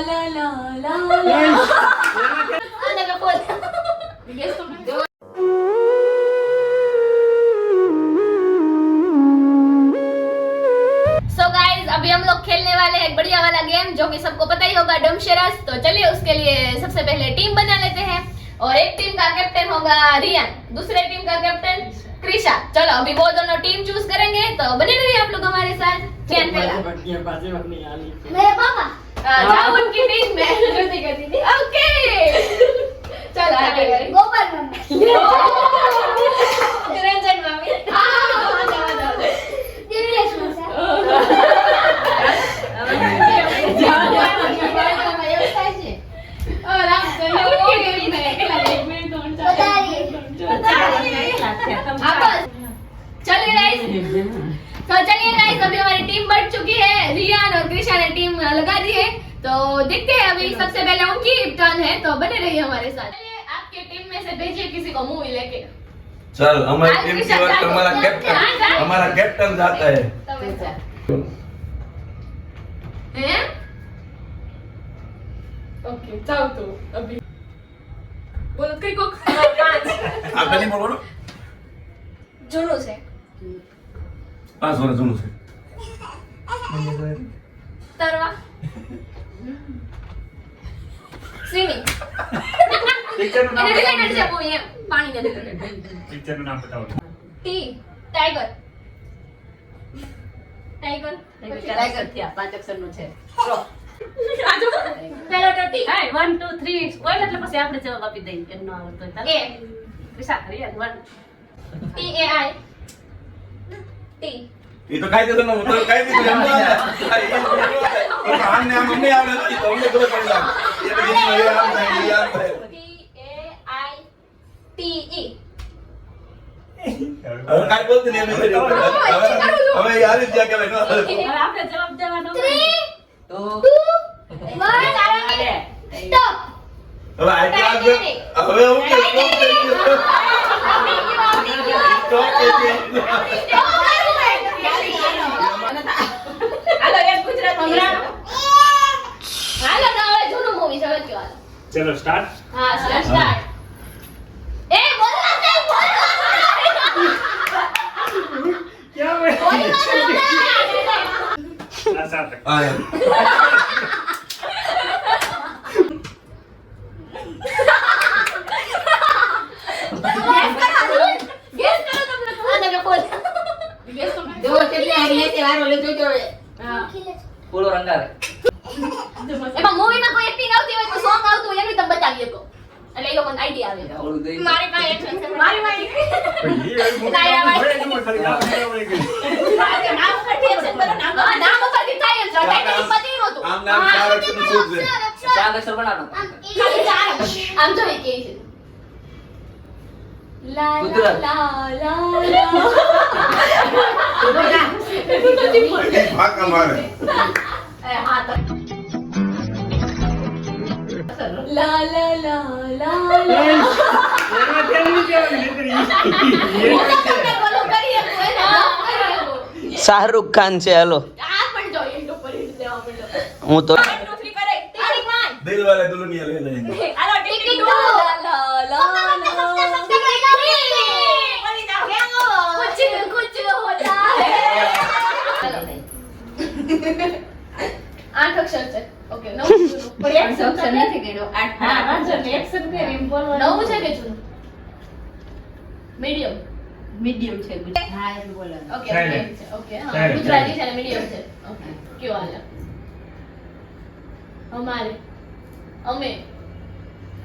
લા લા લા આને કે બોલ ગેસ તો अभी हम लोग खेलने वाले हैं एक बढ़िया वाला गेम जो कि सबको पता ही होगा डमशरास। तो चलिए उसके लिए सबसे पहले टीम बना लेते हैं और एक टीम का कैप्टन होगा रियान, दूसरे टीम का कैप्टन कृषा। चलो अभी वो दोनों टीम चूज करेंगे तो बने रहिए आप लोग हमारे साथ। रियान पहला मेरे पापा जाओ उनकी टीम में ओके चलो आगे गोपाल मम्मी निरंजन मम्मी दिव्येश मौसा चलिए गाइस अभी हमारी टीम बढ़ चुकी है। रियान और कृषा ने टीम लगा दी है तो देखते हैं अभी सबसे पहले उनकी टर्न है तो बने रहिए हमारे साथ। चलिए आपके टीम में से भेजिए किसी को मूवी लेके। चल हमारी टीम की बात हमारा कैप्टन जाता है। ओके जाओ तो अभी बोलो कई को आपने नहीं बोलो जुनू से पास वाला सुनो से तरवा स्विमिंग टीचर નું નામ रिलेटेड છે वो ये पानी में टीचर નું નાम बताओ। टी टाइगर टाइगर टाइगर થયા 5 અક્ષરનો છે પેલો તો ટી હાય 1 2 3 બોલ એટલે પછી આપણે જવાબ આપી દઈએ કે ન આવતો હોય એ વિશા રિયલ 1 टी ए आई टी ये तो काई देतो ना तो काई देतो हम तो हमने हम नहीं आवड़े तो हमने तो पड़ेगा ये तो जितना ये हम नहीं यार टी ए आई टी ई और काई बोलते नहीं हमें यार क्या क्या लेना હવે આપણે જવાબ દેવાનો 3 તો 2 1 स्टॉप अब आई क्या હવે હું કે હાલો એક ગુજરાત પ્રોગ્રામ હાલો ના હવે જૂનું મૂવી છે હવે કયો चलो स्टार्ट। हां સ્ટાર્ટ એ બોલો ને બોલો क्या हुआ? बोलो आसान है। आया गेस करो तुम लोग आने का बोल गेस करो જો કેટલી આરી છે વારો લે જોજો હવે हां પૂરો રંગારે એમાં મૂવીમાં કોઈ એક્ટિંગ આવતી હોય તો સોંગ આવતું હોય એનું તમે બતાવી શકો એટલે એ લોકોને આઈડિયા આવે આવડું દઈ મારી પાસે એક્શન છે મારી પાસે નામ ઉપરથી એક્શન કરો નામ ઉપરથી થાય જ ટાઈટલ પતિ નહોતું આમ નામ ચાર અક્ષરનું શું છે ચાર અક્ષર બનાવો આમ જો એક છે લા ગુજરાત. લા લા લા भाग हमारे હા તો લા લા લા લા લા બોલો કરીએ શાહરુખ ખાન છે હાલો આ પણ જો એન્ડ ઉપર હિટ દેવા પડ્યો હું તો 1 2 3 કરે તારીખ માં दिल वाले दुल्हनिया ले लेंगे હાલો ટિકિટ લા લા લા कुछ होता है आठ अक्षर છે ઓકે 9 પણ એક અક્ષર નથી ગણ્યો 8 હા વાંચો ને એક્શન કરી એમ બોલવાનું 9 છે કે જૂનું મીડિયમ મીડિયમ છે હા એમ બોલવાનું ઓકે Silent. મીડિયમ છે ઓકે હા Silent, ગુજરાતી silent. છે ને મીડિયમ છે ઓકે કયો હાલે અમારે અમે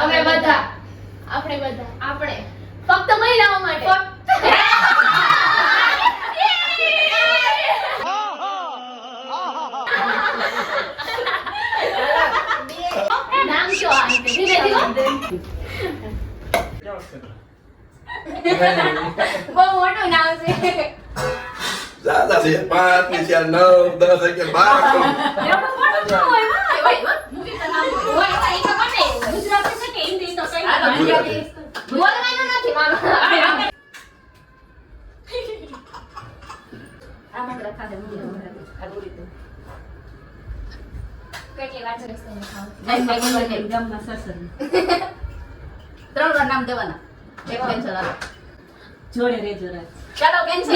અમે બધા આપણે બધા આપણે ફક્ત મહિલાઓ માટે નામ શું આ ધીરે ધીરે બહુ મોટું નામ છે ज्यादा से 5 ने 4 9 10 11 12 એવડું મોટું ન હોય ભાઈ મૂવી તો નામ હોય એ તો કોને ગુજરાતી છે કે હિન્દી તો કઈ ગુજરાતી. બોલવાનું નથી મારું આમાં રખા દે મૂળ આ દોરી તો કેટલી વાર કરીશ તમે ખાવ? ગામમાં સસર 3 વાર નામ દેવાના એક કેન્સલ આવે જોડે રેજો રાજ ચાલો કેન્સલ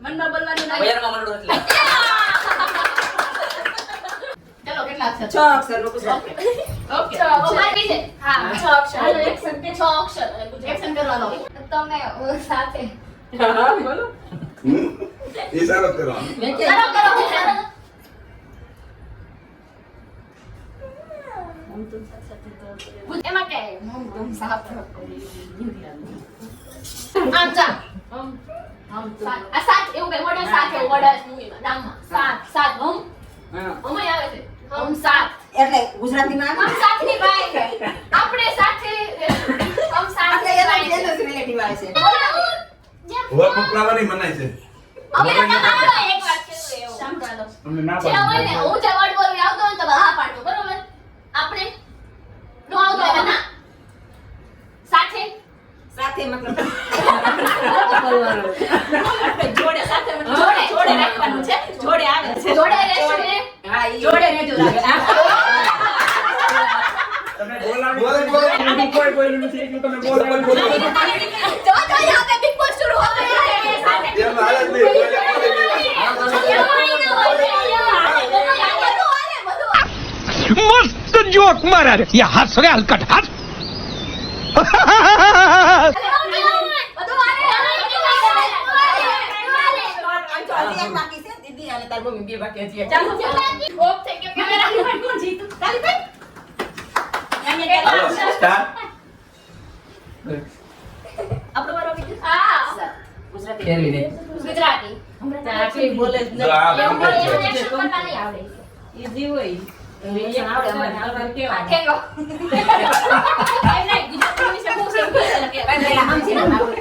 મનમાં બોલવાનું ના બજારમાં મંડળો એટલે ચાલો કેટલા અક્ષર 6 અક્ષર નું પૂછો. ઓકે ઓ મારી છે હા 6 અક્ષર હાલો એક્શન કે 6 અક્ષર એક્શન કરવાનો તમે સાથે હા બોલો. ઈશારો કરવાનો. મેં કે કરો કરો એમાં કે तुम साफ આમ જા સાત આ સાત એવું કઈ મોઢે સાત એવું મોઢે મૂવીમાં નામમાં સાત હમ હા. હમ આવે છે હમ સાત એટલે ગુજરાતીમાં હમ સાથ ની બાઈ આપણે સાથે હમ સાથ આપણે ની એના બાઈ જેનો રિલેટિવ આવે છે. હવે પકડાવાની મનાય છે. અમે તો પકડાડો એક વાત કરું એવું સાંભળો અમને ના જે હોય ને હું જે વર્ડ બોલું આવતો હોય તો હા પાડજો બરોબર આપણે નો આવતો હોય તો ના સાથે સાથે મતલબ જોડે સાથે જોડે જોડે રાખવાનું છે જોડે આવે છે જોડે રહેશું ને હા ઈ જોડે રેજો તમે બોલાવી બોલો. આની કોઈ બોલ્યું નથી એટલું તમે બોલાવી બોલો. જો જો यहाँ पे बिग बॉस शुरू हो गया है साथ એમ હાલત નહીં. બોલે, બોલે, બોલે. मस्त जोक मारा रे या हंस रे हलकट हंस હજી એક બાકી છે દીદી અને તાર મમ્મી બે બાકી છે. ચાલો કોણ જીતું? તારી ભાઈ? હાલો, સ્ટાર્ટ. આપણો વારો આવી ગયો ગુજરાતી. ગુજરાતી ચાચી બોલે જ જો આ એવું બંધ બોલે છે. એક્શન કરતા નહીં આવડે ઈઝી હોય ઇંગ્લિશ આવડે અમારે. આ ઠેંગો એમ નહીં ગુજરાતી વિશે બહુ simple છે પણ પેલા સમજી ને આવડે.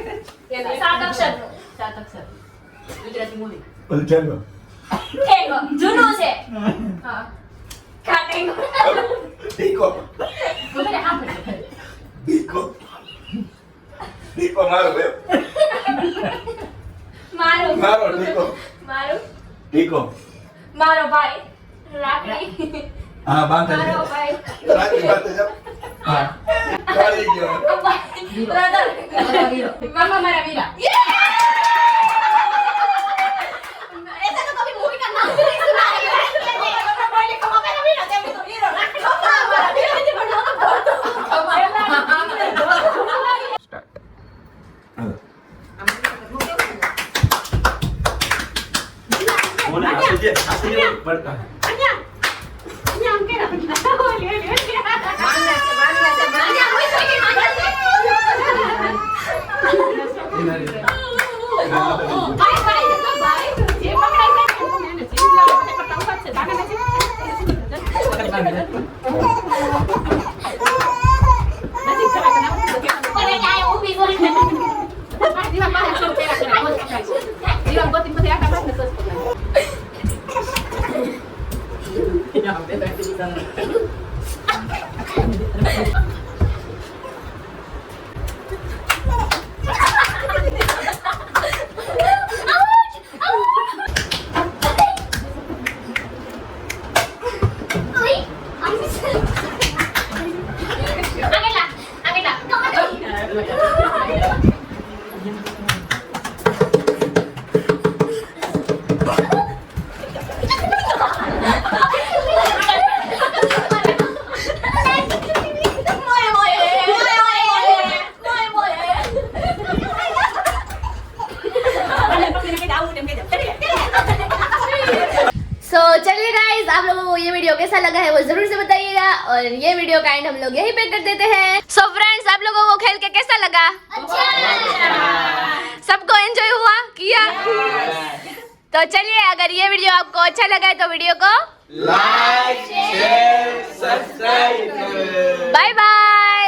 સાત અક્ષર સાત અક્ષર ગુજરાતી મૂવી બોલ, ચાલો. ઠેંગો જૂનું છે હા કા ઠેંગો ટીકો. બોલે સાંભળો ટીકો. ટીકો મારો બે. મારું મારો ટીકો. મારું ટીકો. મારો ભાઈ રાખડી હા, બાંધે છે. મારો ભાઈ રાખી બાંધે છે. હા. ચાલી ગયો. બ્રધર મામા મારા વીરા ऐसा तो कभी मूवी का नाम भी नहीं सुना है बोले कमा मेरा वीरा देव तो हीरो कमा हमारा वीरा जी बना तो बहुत કોને આસુજે પડતા. અહીંયા આમ કેરા માન્યા છે, માન્યા છે, માન્યા. मान्या हुई तो कि मान्या से भाई भाई तो भाई જે પકડાય છે એને જીવ લાવો મને કરતા ઉભા છે ભાગે નથી નથી ચલા કના कोने आए ऊभी गोरी દીવા પાસે છોડ પેરા કરે બોલ પકડાય છે દીવા ગોતી પછી આખા પાસે તો सो चलिए गाइस आप लोगों को ये वीडियो कैसा लगा है वो जरूर से बताइएगा और ये वीडियो का एंड हम लोग यहीं पे कर देते हैं सो फ्रेंड्स आप लोगों को खेल के कैसा लगा अच्छा सबको एंजॉय हुआ किया तो चलिए अगर ये वीडियो आपको अच्छा लगा है तो वीडियो को લાઈક શેર સબસ્ક્રાઇબ કરો. बाय बाय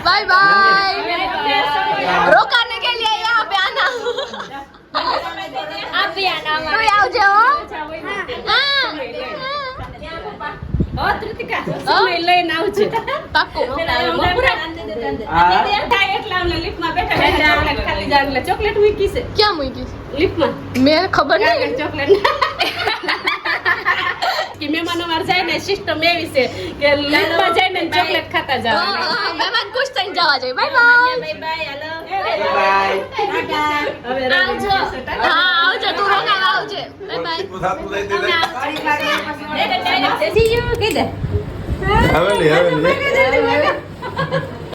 बाय बाय रोकाने के लिए यहाँ पे आना आप भी आना तो आओ जाओ ઓ ત્રિતિકા સમય લઈને આવજો पाक्को પેલા મકુરા દેખાય એટલે અમને લિફ્ટમાં બેઠા બેઠા ચોકલેટ ખાલી જાવ એટલે ચોકલેટ મૂકી છે ક્યાં મૂકી લિફ્ટમાં મેં ખબર નહીં ચોકલેટ કે મહેમાનો માર જાય ને સિસ્ટમ એવી છે કે લિફ્ટમાં જઈને ચોકલેટ ખાતા જાવ મહેમાન ખુશ થઈને જવા જોઈએ બાય બાય બાય બાય હાલો હવે આવજો હા આવજો તું રોકાવા આવજે બાય બાય સાતું લઈ દે See you, કહી દે હવે લે